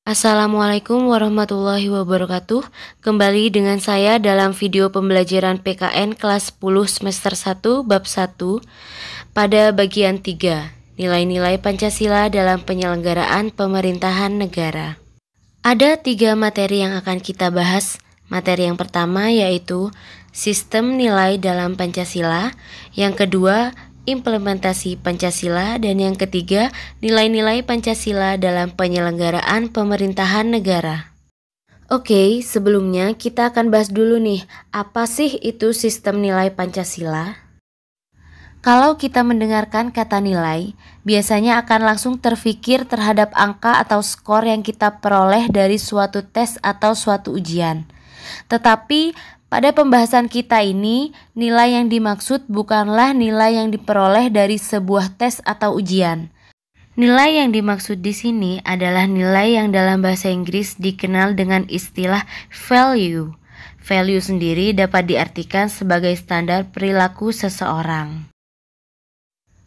Assalamualaikum warahmatullahi wabarakatuh. Kembali dengan saya dalam video pembelajaran PKN kelas 10 semester 1 bab 1 pada bagian 3, nilai-nilai Pancasila dalam penyelenggaraan pemerintahan negara. Ada 3 materi yang akan kita bahas. Materi yang pertama yaitu sistem nilai dalam Pancasila, yang kedua implementasi Pancasila, dan yang ketiga nilai-nilai Pancasila dalam penyelenggaraan pemerintahan negara. Oke, sebelumnya kita akan bahas dulu nih, apa sih itu sistem nilai Pancasila? Kalau kita mendengarkan kata nilai, biasanya akan langsung terfikir terhadap angka atau skor yang kita peroleh dari suatu tes atau suatu ujian. Tetapi pada pembahasan kita ini, nilai yang dimaksud bukanlah nilai yang diperoleh dari sebuah tes atau ujian. Nilai yang dimaksud di sini adalah nilai yang dalam bahasa Inggris dikenal dengan istilah value. Value sendiri dapat diartikan sebagai standar perilaku seseorang.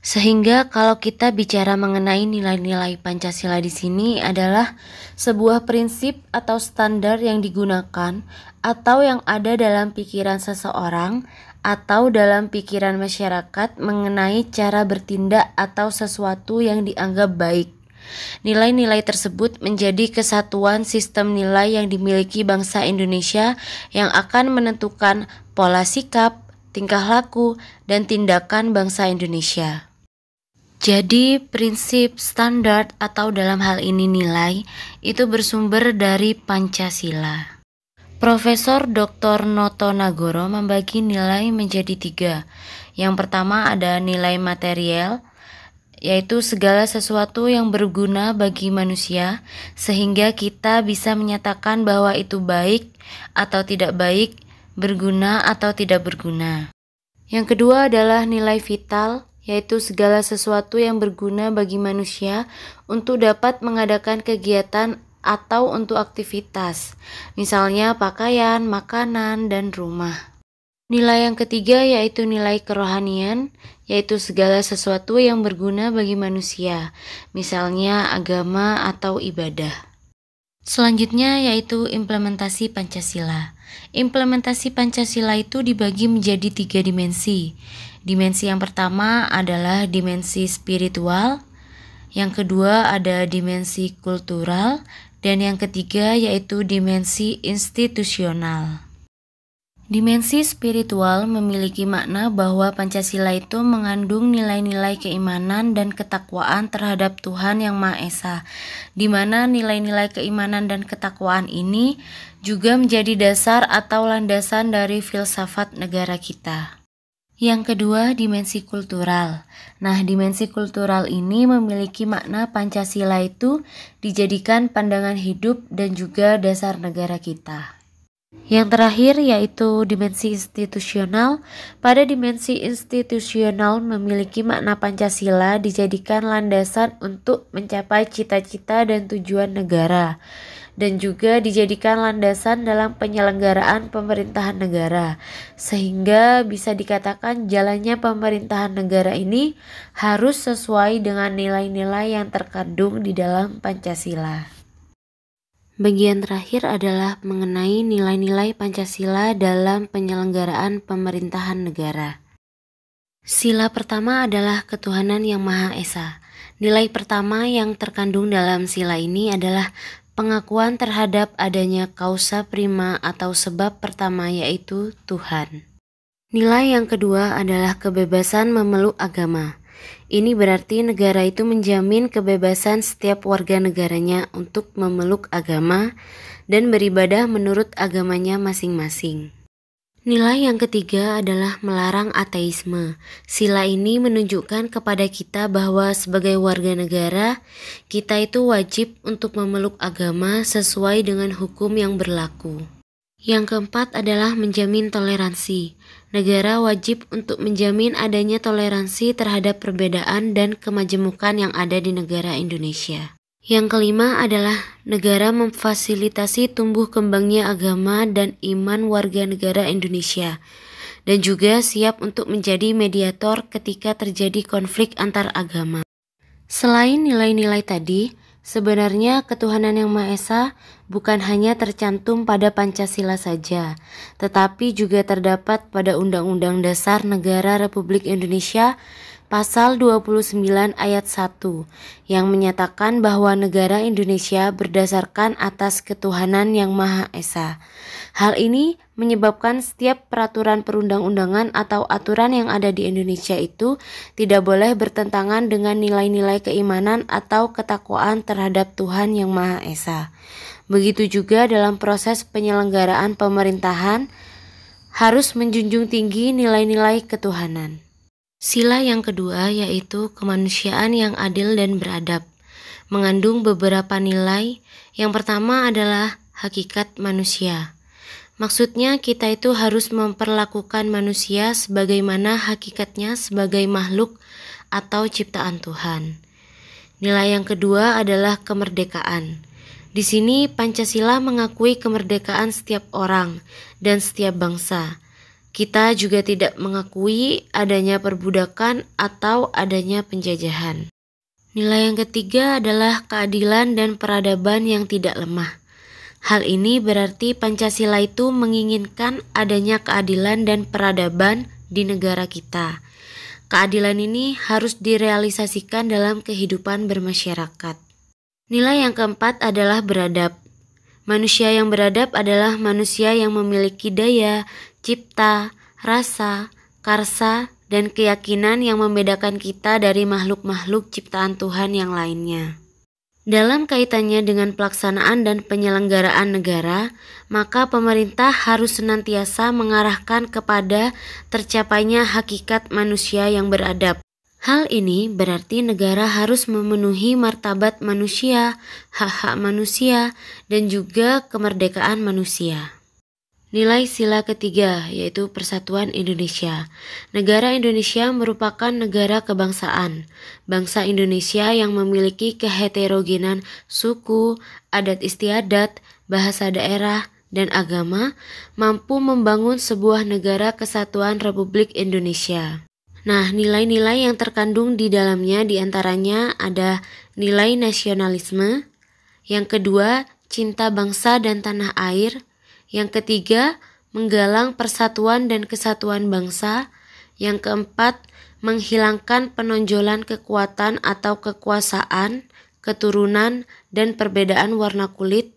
Sehingga kalau kita bicara mengenai nilai-nilai Pancasila di sini adalah sebuah prinsip atau standar yang digunakan atau yang ada dalam pikiran seseorang atau dalam pikiran masyarakat mengenai cara bertindak atau sesuatu yang dianggap baik. Nilai-nilai tersebut menjadi kesatuan sistem nilai yang dimiliki bangsa Indonesia yang akan menentukan pola sikap, tingkah laku, dan tindakan bangsa Indonesia. Jadi prinsip standar atau dalam hal ini nilai itu bersumber dari Pancasila. Profesor Dr. Noto Nagoro membagi nilai menjadi 3. Yang pertama ada nilai material, yaitu segala sesuatu yang berguna bagi manusia sehingga kita bisa menyatakan bahwa itu baik atau tidak baik, berguna atau tidak berguna. Yang kedua adalah nilai vital, yaitu segala sesuatu yang berguna bagi manusia untuk dapat mengadakan kegiatan atau untuk aktivitas, misalnya pakaian, makanan, dan rumah. Nilai yang ketiga yaitu nilai kerohanian, yaitu segala sesuatu yang berguna bagi manusia, misalnya agama atau ibadah. Selanjutnya yaitu implementasi Pancasila. Implementasi Pancasila itu dibagi menjadi 3 dimensi. Dimensi yang pertama adalah dimensi spiritual, yang kedua ada dimensi kultural, dan yang ketiga yaitu dimensi institusional. Dimensi spiritual memiliki makna bahwa Pancasila itu mengandung nilai-nilai keimanan dan ketakwaan terhadap Tuhan Yang Maha Esa, di mana nilai-nilai keimanan dan ketakwaan ini juga menjadi dasar atau landasan dari filsafat negara kita. Yang kedua, dimensi kultural. Nah, dimensi kultural ini memiliki makna Pancasila itu dijadikan pandangan hidup dan juga dasar negara kita. Yang terakhir yaitu dimensi institusional. Pada dimensi institusional memiliki makna Pancasila dijadikan landasan untuk mencapai cita-cita dan tujuan negara, dan juga dijadikan landasan dalam penyelenggaraan pemerintahan negara, sehingga bisa dikatakan jalannya pemerintahan negara ini harus sesuai dengan nilai-nilai yang terkandung di dalam Pancasila. Bagian terakhir adalah mengenai nilai-nilai Pancasila dalam penyelenggaraan pemerintahan negara. Sila pertama adalah ketuhanan yang Maha Esa. Nilai pertama yang terkandung dalam sila ini adalah pengakuan terhadap adanya causa prima atau sebab pertama, yaitu Tuhan. Nilai yang kedua adalah kebebasan memeluk agama. Ini berarti negara itu menjamin kebebasan setiap warga negaranya untuk memeluk agama dan beribadah menurut agamanya masing-masing. Nilai yang ketiga adalah melarang ateisme. Sila ini menunjukkan kepada kita bahwa sebagai warga negara, kita itu wajib untuk memeluk agama sesuai dengan hukum yang berlaku. Yang keempat adalah menjamin toleransi. Negara wajib untuk menjamin adanya toleransi terhadap perbedaan dan kemajemukan yang ada di negara Indonesia. Yang kelima adalah negara memfasilitasi tumbuh kembangnya agama dan iman warga negara Indonesia, dan juga siap untuk menjadi mediator ketika terjadi konflik antar agama. Selain nilai-nilai tadi, Sebenarnya ketuhanan yang Maha Esa bukan hanya tercantum pada Pancasila saja, tetapi juga terdapat pada Undang-Undang Dasar Negara Republik Indonesia Pasal 29 ayat 1 yang menyatakan bahwa negara Indonesia berdasarkan atas ketuhanan yang Maha Esa. Hal ini menyebabkan setiap peraturan perundang-undangan atau aturan yang ada di Indonesia itu tidak boleh bertentangan dengan nilai-nilai keimanan atau ketakwaan terhadap Tuhan yang Maha Esa. Begitu juga dalam proses penyelenggaraan pemerintahan harus menjunjung tinggi nilai-nilai ketuhanan. Sila yang kedua yaitu kemanusiaan yang adil dan beradab, mengandung beberapa nilai. Yang pertama adalah hakikat manusia. Maksudnya kita itu harus memperlakukan manusia sebagaimana hakikatnya sebagai makhluk atau ciptaan Tuhan. Nilai yang kedua adalah kemerdekaan. Di sini Pancasila mengakui kemerdekaan setiap orang dan setiap bangsa. Kita juga tidak mengakui adanya perbudakan atau adanya penjajahan. Nilai yang ketiga adalah keadilan dan peradaban yang tidak lemah. Hal ini berarti Pancasila itu menginginkan adanya keadilan dan peradaban di negara kita. Keadilan ini harus direalisasikan dalam kehidupan bermasyarakat. Nilai yang keempat adalah beradab. Manusia yang beradab adalah manusia yang memiliki daya, cipta, rasa, karsa, dan keyakinan yang membedakan kita dari makhluk-makhluk ciptaan Tuhan yang lainnya. Dalam kaitannya dengan pelaksanaan dan penyelenggaraan negara, maka pemerintah harus senantiasa mengarahkan kepada tercapainya hakikat manusia yang beradab. Hal ini berarti negara harus memenuhi martabat manusia, hak-hak manusia, dan juga kemerdekaan manusia. Nilai sila ketiga yaitu Persatuan Indonesia. Negara Indonesia merupakan negara kebangsaan. Bangsa Indonesia yang memiliki keheterogenan suku, adat istiadat, bahasa daerah, dan agama mampu membangun sebuah negara kesatuan Republik Indonesia. Nah, nilai-nilai yang terkandung di dalamnya diantaranya ada nilai nasionalisme, yang kedua cinta bangsa dan tanah air, yang ketiga menggalang persatuan dan kesatuan bangsa, yang keempat menghilangkan penonjolan kekuatan atau kekuasaan, keturunan, dan perbedaan warna kulit,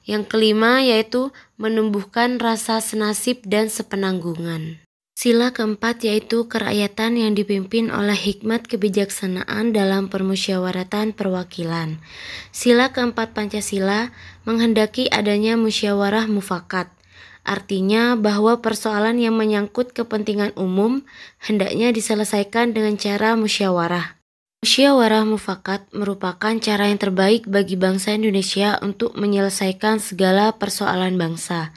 yang kelima yaitu menumbuhkan rasa senasib dan sepenanggungan. Sila keempat yaitu kerakyatan yang dipimpin oleh hikmat kebijaksanaan dalam permusyawaratan perwakilan. Sila keempat Pancasila menghendaki adanya musyawarah mufakat. Artinya bahwa persoalan yang menyangkut kepentingan umum hendaknya diselesaikan dengan cara musyawarah. Musyawarah mufakat merupakan cara yang terbaik bagi bangsa Indonesia untuk menyelesaikan segala persoalan bangsa.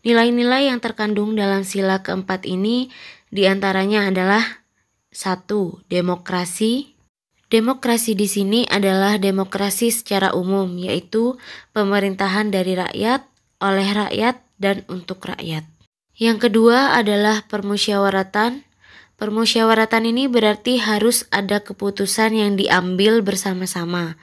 Nilai-nilai yang terkandung dalam sila keempat ini diantaranya adalah 1. Demokrasi. Demokrasi di sini adalah demokrasi secara umum, yaitu pemerintahan dari rakyat, oleh rakyat, dan untuk rakyat. Yang kedua adalah permusyawaratan. Permusyawaratan ini berarti harus ada keputusan yang diambil bersama-sama.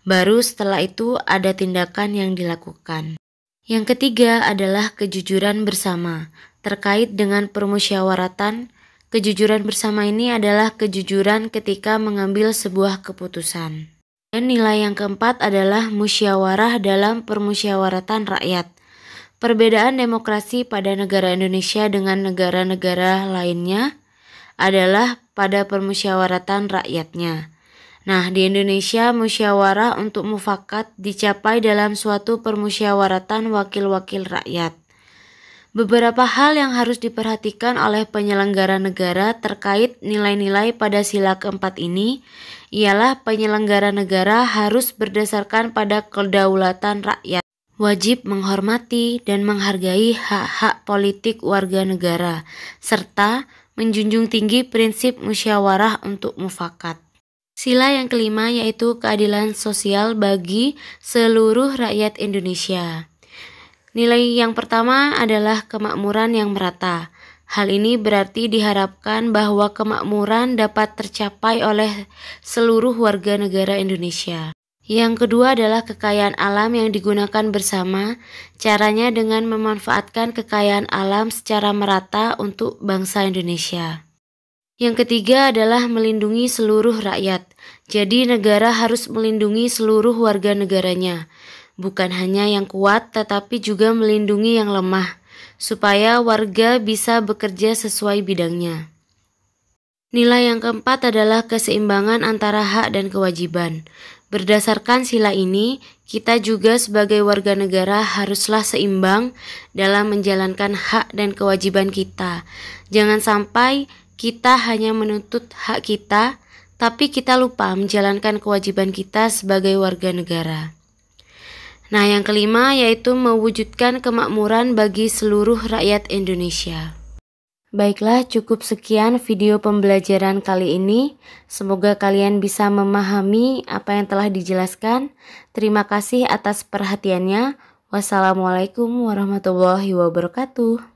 Baru setelah itu ada tindakan yang dilakukan. Yang ketiga adalah kejujuran bersama. Terkait dengan permusyawaratan, kejujuran bersama ini adalah kejujuran ketika mengambil sebuah keputusan. Dan nilai yang keempat adalah musyawarah dalam permusyawaratan rakyat. Perbedaan demokrasi pada negara Indonesia dengan negara-negara lainnya adalah pada permusyawaratan rakyatnya. Nah, di Indonesia musyawarah untuk mufakat dicapai dalam suatu permusyawaratan wakil-wakil rakyat. Beberapa hal yang harus diperhatikan oleh penyelenggara negara terkait nilai-nilai pada sila keempat ini ialah penyelenggara negara harus berdasarkan pada kedaulatan rakyat, wajib menghormati dan menghargai hak-hak politik warga negara, serta menjunjung tinggi prinsip musyawarah untuk mufakat. Sila yang kelima yaitu keadilan sosial bagi seluruh rakyat Indonesia. Nilai yang pertama adalah kemakmuran yang merata. Hal ini berarti diharapkan bahwa kemakmuran dapat tercapai oleh seluruh warga negara Indonesia. Yang kedua adalah kekayaan alam yang digunakan bersama, caranya dengan memanfaatkan kekayaan alam secara merata untuk bangsa Indonesia. Yang ketiga adalah melindungi seluruh rakyat. Jadi negara harus melindungi seluruh warga negaranya, bukan hanya yang kuat tetapi juga melindungi yang lemah, supaya warga bisa bekerja sesuai bidangnya. Nilai yang keempat adalah keseimbangan antara hak dan kewajiban. Berdasarkan sila ini, kita juga sebagai warga negara haruslah seimbang dalam menjalankan hak dan kewajiban kita. Jangan sampai kita hanya menuntut hak kita, tapi kita lupa menjalankan kewajiban kita sebagai warga negara. Nah, yang kelima yaitu mewujudkan kemakmuran bagi seluruh rakyat Indonesia. Baiklah, cukup sekian video pembelajaran kali ini. Semoga kalian bisa memahami apa yang telah dijelaskan. Terima kasih atas perhatiannya. Wassalamualaikum warahmatullahi wabarakatuh.